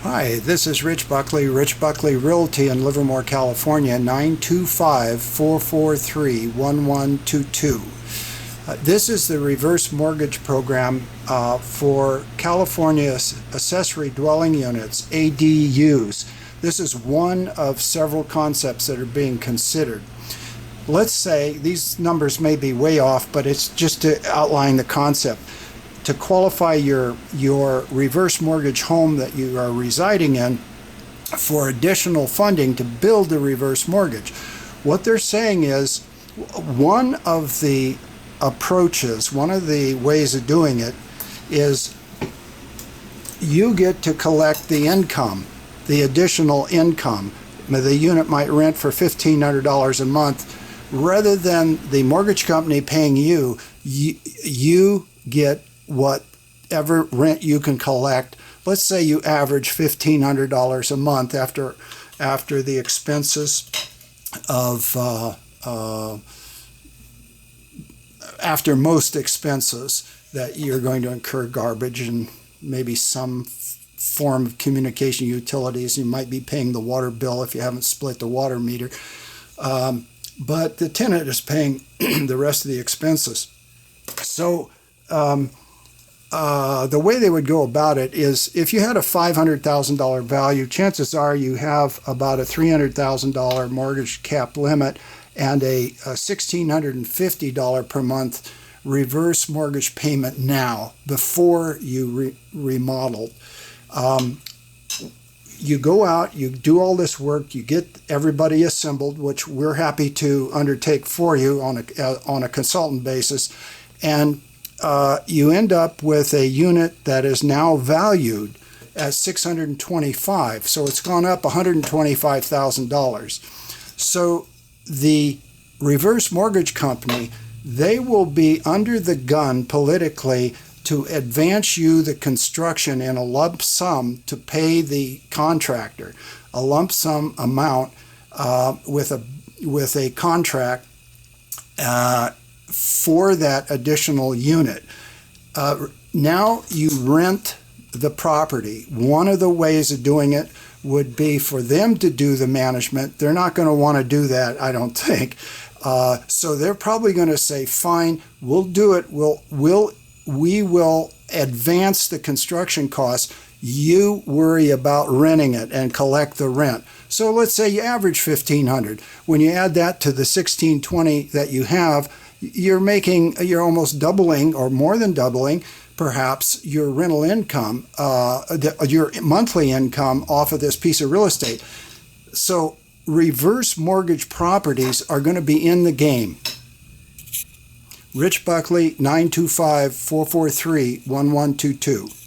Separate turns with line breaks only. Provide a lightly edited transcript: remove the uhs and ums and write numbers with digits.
Hi, this is Rich Buckley Realty in Livermore, California, 925-443-1122. This is the reverse mortgage program for California accessory dwelling units, ADUs. This is one of several concepts that are being considered. Let's say these numbers may be way off, but it's just to outline the concept. To qualify your reverse mortgage home that you are residing in for additional funding to build the reverse mortgage, what they're saying is one of the approaches, one of the ways of doing it is you get to collect the income, the additional income. The unit might rent for $1,500 a month. Rather than the mortgage company paying you, you get whatever rent you can collect. Let's say you average $1,500 a month after the expenses of after most expenses that you're going to incur, garbage and maybe some form of communication utilities. You might be paying the water bill if you haven't split the water meter, but the tenant is paying the rest of the expenses. So the way they would go about it is if you had a $500,000 value, chances are you have about a $300,000 mortgage cap limit and a $1,650 per month reverse mortgage payment now before you remodeled. You go out, you do all this work, you get everybody assembled, which we're happy to undertake for you on a consultant basis, and you end up with a unit that is now valued at $625,000. So it's gone up $125,000. So the reverse mortgage company, they will be under the gun politically to advance you the construction in a lump sum to pay the contractor, a lump sum amount with a contract for that additional unit. Now you rent the property. One of the ways of doing it would be for them to do the management. They're not going to want to do that, I don't think. So they're probably going to say, fine, we'll do it. We will advance the construction costs. You worry about renting it and collect the rent. So let's say you average $1,500. When you add that to the $1,620 that you have, you're almost doubling or more than doubling perhaps your rental income, your monthly income off of this piece of real estate. So reverse mortgage properties are going to be in the game. Rich Buckley, 925-443-1122.